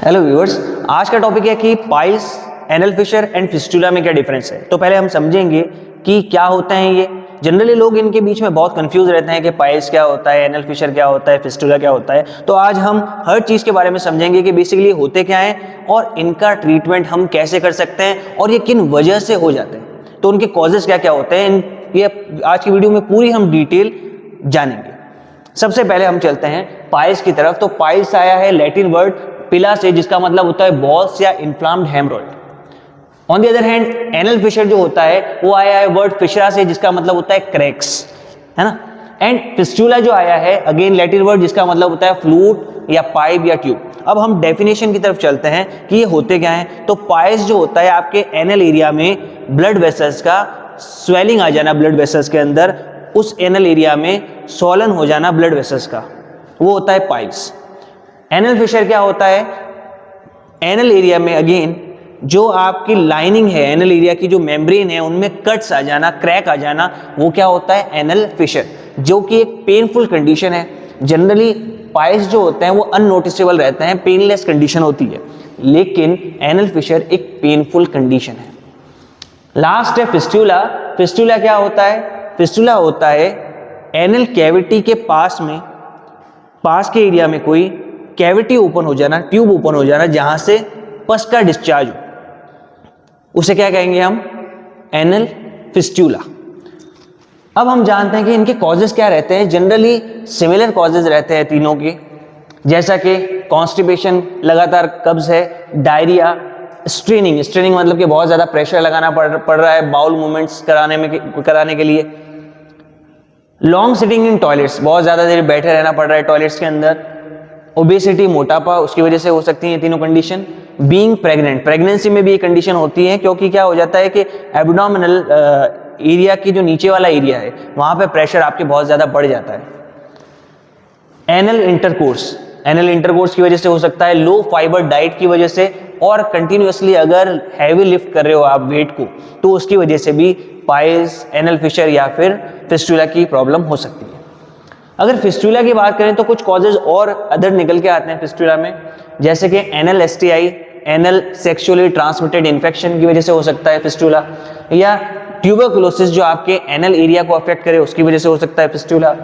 Hello viewers, आज का topic है कि piles, anal fissure and fistula में क्या डिफरेंस है। तो पहले हम समझेंगे कि क्या होता है ये। जनरली लोग इनके बीच में बहुत कंफ्यूज रहते हैं कि पाइल्स क्या होता है, एनल फिशर क्या होता है, फिस्टुला क्या होता है। तो आज हम हर चीज़ के बारे में समझेंगे कि बेसिकली होते क्या हैं और इनका ट्रीटमेंट हम कैसे कर सकते हैं और ये किन वजह से हो जाते हैं, तो उनके कॉजेज क्या क्या होते हैं। ये आज की वीडियो में पूरी हम डिटेल जानेंगे। सबसे पहले हम चलते हैं पाइल्स की तरफ। तो पाइल्स आया है लैटिन वर्ड पिला से, जिसका मतलब होता है बॉल्स या inflamed haemorrhoid. On the other hand anal fissure जो होता है वो आया है वर्ड फिशरा से, जिसका मतलब होता है क्रैक्स, है ना। एंड फिस्टुला जो आया है अगेन लैटिन वर्ड, जिसका मतलब होता है फ्लूट या पाइप या ट्यूब। अब हम डेफिनेशन की तरफ चलते हैं कि ये होते क्या हैं। तो पाइल्स जो होता है आपके एनल एरिया में ब्लड वेसल्स का स्वेलिंग आ जाना, ब्लड वेसल्स के अंदर उस एनल एरिया में सोलन हो जाना ब्लड वेसल्स का, वो होता है पाइल्स। एनल फिशर क्या होता है, एनल एरिया में अगेन जो आपकी लाइनिंग है, एनल एरिया की जो मेम्ब्रेन है उनमें कट्स आ जाना, क्रैक आ जाना, वो क्या होता है एनल फिशर, जो कि एक पेनफुल कंडीशन है। जनरली पाइल्स जो होते हैं वो अननोटिसेबल रहते हैं, पेनलेस कंडीशन होती है, लेकिन एनल फिशर एक पेनफुल कंडीशन है। लास्ट है फिस्टुला। फिस्टुला क्या होता है, फिस्टुला होता है एनल कैविटी के पास के एरिया में कोई कैविटी ओपन हो जाना, ट्यूब ओपन हो जाना, जहां से पस का डिस्चार्ज हो, उसे क्या कहेंगे हम, एनल फिस्टुला। अब हम जानते हैं कि इनके कॉजेज क्या रहते हैं। जनरली सिमिलर कॉजेज रहते हैं तीनों के, जैसा कि कॉन्स्टिपेशन, लगातार कब्ज है, डायरिया, स्ट्रेनिंग मतलब कि बहुत ज्यादा प्रेशर लगाना पड़ रहा है बाउल मूवमेंट्स कराने के लिए। लॉन्ग सिटिंग इन टॉयलेट्स, बहुत ज्यादा देर बैठे रहना पड़ रहा है टॉयलेट्स के अंदर। ओबेसिटी, मोटापा, उसकी वजह से हो सकती है ये तीनों कंडीशन। बीइंग प्रेग्नेंट, प्रेगनेंसी में भी ये कंडीशन होती है, क्योंकि क्या हो जाता है कि एब्डोमिनल एरिया की जो नीचे वाला एरिया है वहां पे प्रेशर आपके बहुत ज्यादा बढ़ जाता है। एनल इंटरकोर्स की वजह से हो सकता है, लो फाइबर डाइट की वजह से, और कंटिन्यूअसली अगर हैवी लिफ्ट कर रहे हो आप वेट को, तो उसकी वजह से भी पाइल्स, एनल फिशर या फिर फिस्टुला की प्रॉब्लम हो सकती है। अगर फिस्टुला की बात करें तो कुछ कॉजेज और अदर निकल के आते हैं फिस्टुला में, जैसे कि anal STI, anal sexually transmitted infection की वजह से हो सकता है फिस्टुला, या ट्यूबरकुलोसिस जो आपके एनल एरिया को अफेक्ट करे उसकी वजह से हो सकता है फिस्टुला,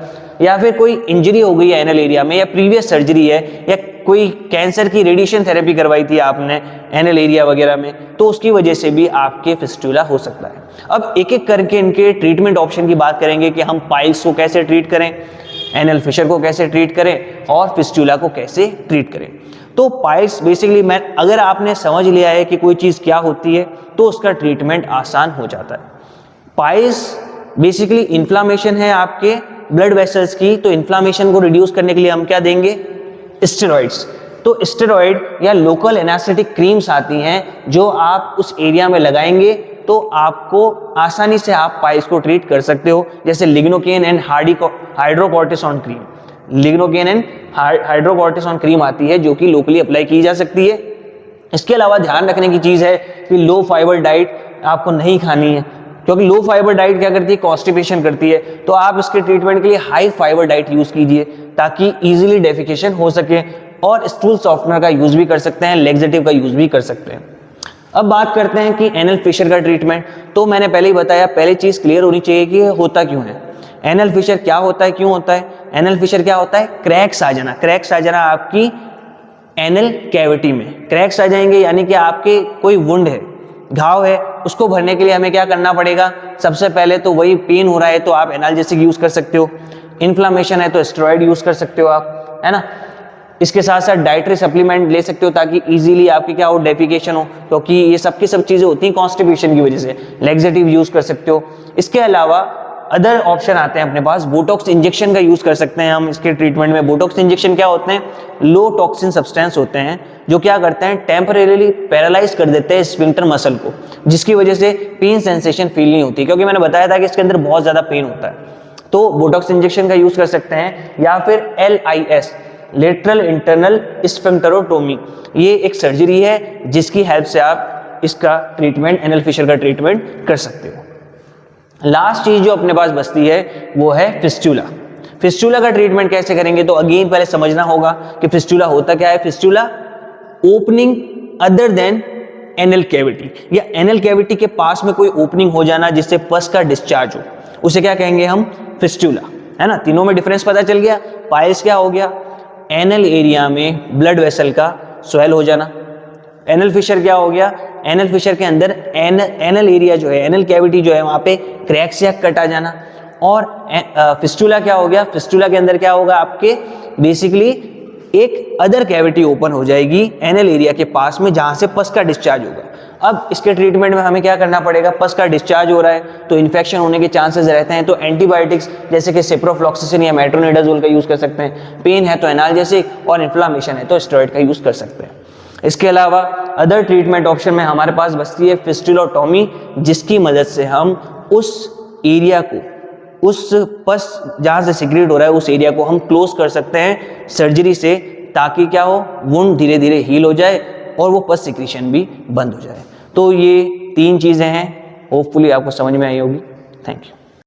या फिर कोई इंजरी हो गई है एनल एरिया में, या प्रीवियस सर्जरी है, या कोई कैंसर की रेडिएशन थेरेपी करवाई थी आपने एनल एरिया वगैरह में, तो उसकी वजह से भी आपके फिस्टुला हो सकता है। अब एक एक करके इनके ट्रीटमेंट ऑप्शन की बात करेंगे कि हम पाइल्स को कैसे ट्रीट करें, एनल फिशर को कैसे ट्रीट करें और फिस्टुला को कैसे ट्रीट करें। तो पाइल्स बेसिकली अगर आपने समझ लिया है कि कोई चीज़ क्या होती है तो उसका ट्रीटमेंट आसान हो जाता है। पाइल्स बेसिकली इन्फ्लामेशन है आपके ब्लड वेसल्स की, तो इन्फ्लामेशन को रिड्यूस करने के लिए हम क्या देंगे, स्टेरॉइड्स। तो स्टेरॉइड या लोकल एनेस्थेटिक क्रीम्स आती हैं जो आप उस एरिया में लगाएंगे तो आपको आसानी से आप पाइल्स को ट्रीट कर सकते हो, जैसे lignocaine and hydrocortisone cream. Lignocaine and hydrocortisone cream आती है जो कि लोकली अप्लाई की जा सकती है। इसके अलावा ध्यान रखने की चीज़ है कि लो फाइबर डाइट आपको नहीं खानी है, क्योंकि लो फाइबर डाइट क्या करती है, कॉन्स्टिपेशन करती है। तो आप इसके ट्रीटमेंट के लिए हाई फाइबर डाइट यूज कीजिए ताकि इजीली डेफिकेशन हो सके, और स्टूल सॉफ्टनर का यूज भी कर सकते हैं, लेग्जेटिव का यूज भी कर सकते हैं। अब बात करते हैं कि एनल फिशर का ट्रीटमेंट। तो मैंने पहले ही बताया, पहली चीज क्लियर होनी चाहिए कि होता क्यों है, एनल फिशर क्या होता है, क्यों होता है। एनल फिशर क्या होता है, क्रैक्स आ जाना आपकी एनल कैविटी में, क्रैक्स आ जाएंगे, यानी कि आपके कोई वुंड है, घाव है, उसको भरने के लिए हमें क्या करना पड़ेगा, सबसे पहले तो वही पेन हो रहा है तो आप एनाल्जेसिक यूज कर सकते हो, इन्फ्लामेशन है तो स्टेरॉइड यूज कर सकते हो आप, है ना। इसके साथ साथ डाइटरी सप्लीमेंट ले सकते हो ताकि इजीली आपकी क्या हो, डेफिकेशन हो, क्योंकि ये सब की सब चीजें होती हैं कॉन्स्टिपेशन की वजह से। लेग्जेटिव यूज कर सकते हो। इसके अलावा अदर ऑप्शन आते हैं अपने पास, बोटॉक्स इंजेक्शन का यूज कर सकते हैं हम इसके ट्रीटमेंट में। बोटॉक्स इंजेक्शन क्या होते हैं, लो टॉक्सिन सब्सटेंस होते हैं जो क्या करते हैं, टेम्परेरीली पैरालाइज कर देते हैं स्फिंक्टर मसल को, जिसकी वजह से पेन सेंसेशन फील नहीं होती, क्योंकि मैंने बताया था कि इसके अंदर बहुत ज्यादा पेन होता है। तो बोटॉक्स इंजेक्शन का यूज कर सकते हैं, या फिर LIS, लेटरल इंटरनल स्फिंक्टरोटोमी, ये एक सर्जरी है जिसकी हेल्प से आप इसका ट्रीटमेंट, एनल फिशर का ट्रीटमेंट कर सकते हो। लास्ट चीज जो अपने पास बचती है वो है फिस्टुला। फिस्टुला का ट्रीटमेंट कैसे करेंगे, तो अगेन पहले समझना होगा कि फिस्टुला होता क्या है। Fistula opening other than anal cavity, या एनल कैविटी के पास में कोई ओपनिंग हो जाना जिससे पस का डिस्चार्ज हो, उसे क्या कहेंगे हम? फिस्टुला, है ना। तीनों में डिफरेंस पता चल गया। पाइल्स क्या हो गया? एनल एरिया में ब्लड वेसल का स्वेल हो जाना। एनल फिशर क्या हो गया? एनल फिशर के अंदर एनल एरिया जो है, एनल कैविटी जो है, वहां पे क्रैक्स या कट आ जाना। और फिस्टुला क्या हो गया? फिस्टुला के अंदर क्या होगा आपके? बेसिकली एक अदर कैविटी ओपन हो जाएगी एनल एरिया के पास में, जहां से पस का डिस्चार्ज होगा। अब इसके ट्रीटमेंट में हमें क्या करना पड़ेगा? पस का डिस्चार्ज हो रहा है तो इन्फेक्शन होने के चांसेस रहते हैं, तो एंटीबायोटिक्स जैसे कि सिप्रोफ्लॉक्सासिन या मेट्रोनिडाजोल का यूज कर सकते हैं। पेन है तो एनाल्जेसिक, और इन्फ्लामेशन है तो स्टेरॉइड का यूज कर सकते हैं। इसके अलावा अदर ट्रीटमेंट ऑप्शन में हमारे पास बचती है फिस्टुलोटॉमी, जिसकी मदद से हम उस एरिया को, उस पस जहां से सिक्रीट हो रहा है उस एरिया को हम क्लोज कर सकते हैं सर्जरी से, ताकि क्या हो? वुंड धीरे धीरे हील हो जाए और वो पस सिक्रीशन भी बंद हो जाए। तो ये 3 चीजें हैं, होपफुली आपको समझ में आई होगी। Thank you.